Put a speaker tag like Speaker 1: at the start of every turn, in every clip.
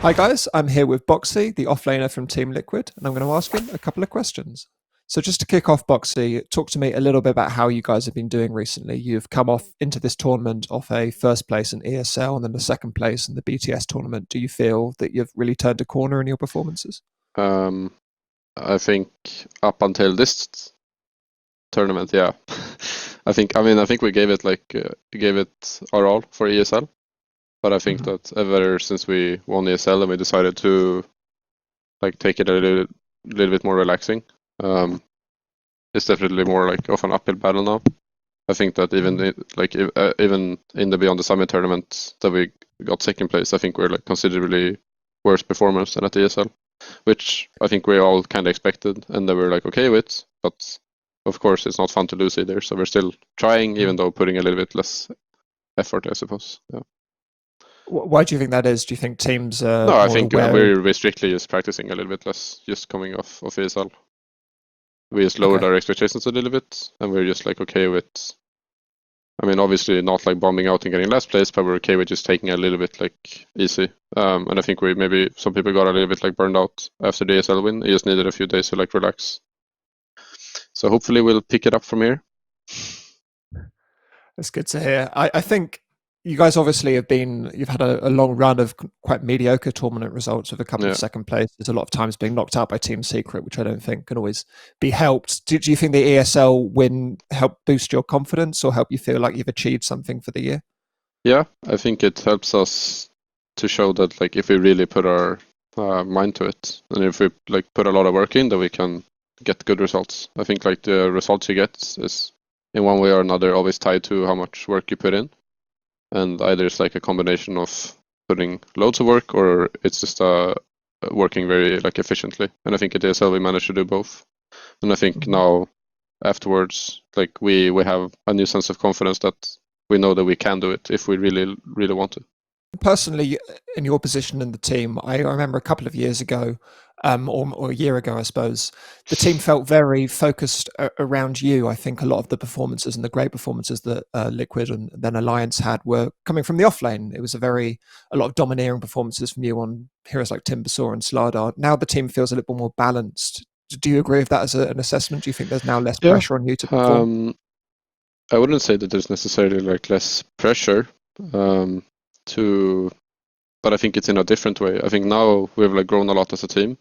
Speaker 1: Hi guys, I'm here with Boxi, the offlaner from Team Liquid, and I'm going to ask him a couple of questions. So just to kick off, Boxi, talk to me a little bit about how you guys have been doing recently. You've come off into this tournament off a first place in ESL and then the second place in the BTS tournament. Do you feel that you've really turned a corner in your performances?
Speaker 2: I think up until this tournament, yeah. I think we gave it our all for ESL, but I think that ever since we won ESL and we decided to take it a little bit more relaxing, it's definitely more of an uphill battle now. I think that even in the Beyond the Summit tournament that we got second place, I think we're considerably worse performance than at ESL, which I think we all kind of expected and that we're okay with. But of course, it's not fun to lose either. So we're still trying, even though putting a little bit less effort, I suppose. Yeah.
Speaker 1: Why do you think that is? Do you think teams
Speaker 2: No, I think
Speaker 1: aware?
Speaker 2: we're strictly just practicing a little bit less, just coming off of ESL. We just lowered our expectations a little bit, and we're just okay with. I mean, obviously not bombing out and getting last place, but we're okay with just taking a little bit easy. And I think maybe some people got a little bit burned out after the ESL win. They just needed a few days to relax. So hopefully we'll pick it up from here.
Speaker 1: That's good to hear. I think you guys obviously you've had a long run of quite mediocre tournament results with a couple of second places, a lot of times being knocked out by Team Secret, which I don't think can always be helped. Do you think the ESL win helped boost your confidence or help you feel like you've achieved something for the year?
Speaker 2: Yeah, I think it helps us to show that if we really put our mind to it and if we put a lot of work in, that we can get good results. I think the results you get is in one way or another always tied to how much work you put in. And either it's a combination of putting loads of work or it's just working very efficiently. And I think at ESL we managed to do both. And I think now afterwards, we have a new sense of confidence that we know that we can do it if we really, really want to.
Speaker 1: Personally, in your position in the team, I remember a couple of years ago, or a year ago, I suppose, the team felt very focused around you. I think a lot of the performances and the great performances that Liquid and then Alliance had were coming from the offlane. It was a lot of domineering performances from you on heroes like Timbersaw and Slardar. Now the team feels a little more balanced. Do you agree with that as an assessment? Do you think there's now less pressure on you to perform?
Speaker 2: I wouldn't say that there's necessarily less pressure. But I think it's in a different way. I think now we've grown a lot as a team,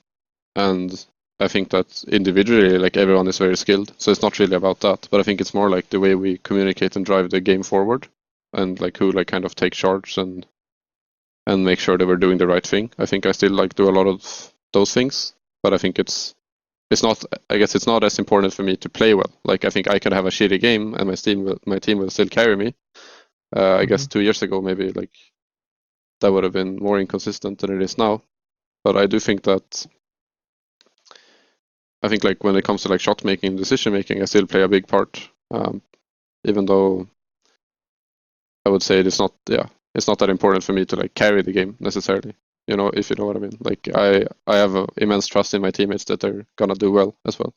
Speaker 2: and I think that individually everyone is very skilled, so it's not really about that, but I think it's more the way we communicate and drive the game forward, and who kind of take charge and make sure that we're doing the right thing. I think I still do a lot of those things, but I think it's not, I guess it's not as important for me to play well. I think I could have a shitty game and my team will still carry me. I guess 2 years ago maybe that would have been more inconsistent than it is now. But I do think that when it comes to shot making, decision making, I still play a big part. Even though I would say it's not that important for me to carry the game necessarily. If you know what I mean. I have immense trust in my teammates that they're gonna do well as well.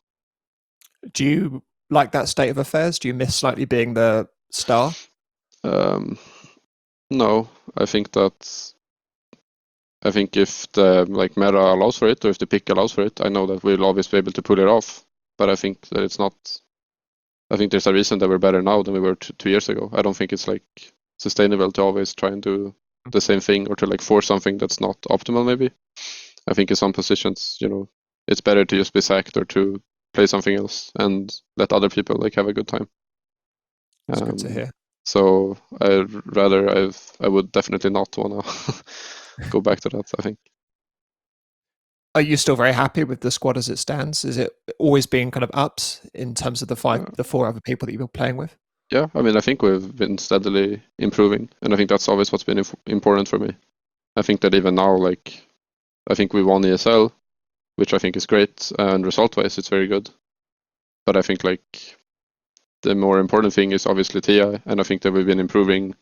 Speaker 1: Do you like that state of affairs? Do you miss slightly being the star?
Speaker 2: No, I think if the meta allows for it, or if the pick allows for it, I know that we'll always be able to pull it off. But I think that it's not. I think there's a reason that we're better now than we were 2 years ago. I don't think it's sustainable to always try and do the same thing or to force something that's not optimal. Maybe I think in some positions, it's better to just be sacked or to play something else and let other people have a good time.
Speaker 1: That's good to hear.
Speaker 2: So I would definitely not want to go back to that, I think.
Speaker 1: Are you still very happy with the squad as it stands? Is it always been kind of ups in terms of the 4 other people that you've been playing with?
Speaker 2: Yeah, I mean, I think we've been steadily improving, and I think that's always what's been important for me. I think that even now, I think we won ESL, which I think is great, and result-wise, it's very good. But I think the more important thing is obviously TI, and I think that we've been improving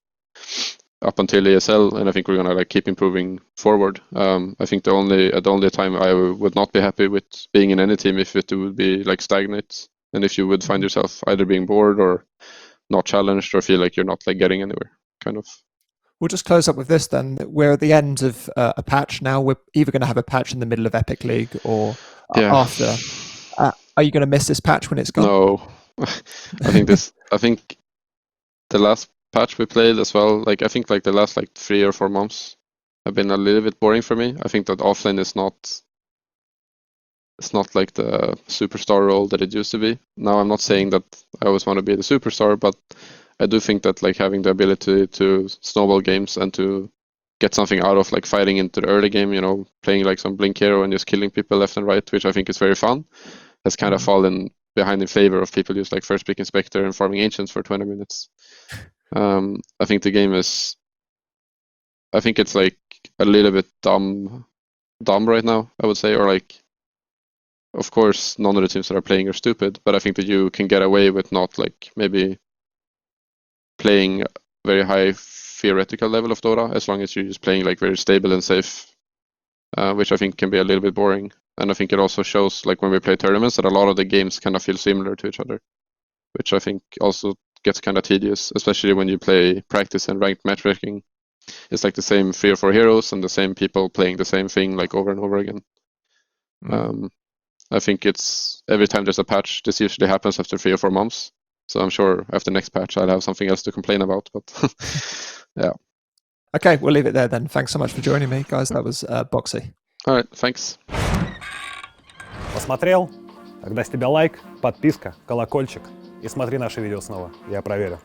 Speaker 2: up until ESL, and I think we're gonna keep improving forward. I think the only time I would not be happy with being in any team if it would be stagnate, and if you would find yourself either being bored or not challenged or feel like you're not getting anywhere, kind of.
Speaker 1: We'll just close up with this then. We're at the end of a patch now. We're either going to have a patch in the middle of Epic League or after. Are you going to miss this patch when it's gone?
Speaker 2: No, I think the last patch we played as well, like I think like the last like 3 or 4 months have been a little bit boring for me. I think that offlane is not, it's not like the superstar role that it used to be. Now I'm not saying that I always want to be the superstar, but I do think that like having the ability to snowball games and to get something out of like fighting into the early game, you know, playing like some blink hero and just killing people left and right, which I think is very fun, has kind of fallen behind in favor of people just like first pick Inspector and farming Ancients for 20 minutes. I think the game is, I think it's like a little bit dumb right now, I would say, or like, of course, none of the teams that are playing are stupid, but I think that you can get away with not like maybe playing very high theoretical level of Dota as long as you're just playing like very stable and safe, which I think can be a little bit boring. And I think it also shows like when we play tournaments that a lot of the games kind of feel similar to each other, which I think also gets kind of tedious, especially when you play practice and ranked matchmaking. It's like the same 3 or 4 heroes and the same people playing the same thing like over and over again. I think it's every time there's a patch, this usually happens after 3 or 4 months. So I'm sure after next patch I'll have something else to complain about. But yeah.
Speaker 1: Okay, we'll leave it there then. Thanks so much for joining me, guys. That was Boxi.
Speaker 2: All right, thanks.
Speaker 3: Посмотрел? Тогда с тебя лайк, подписка, колокольчик и смотри наши видео снова. Я проверю.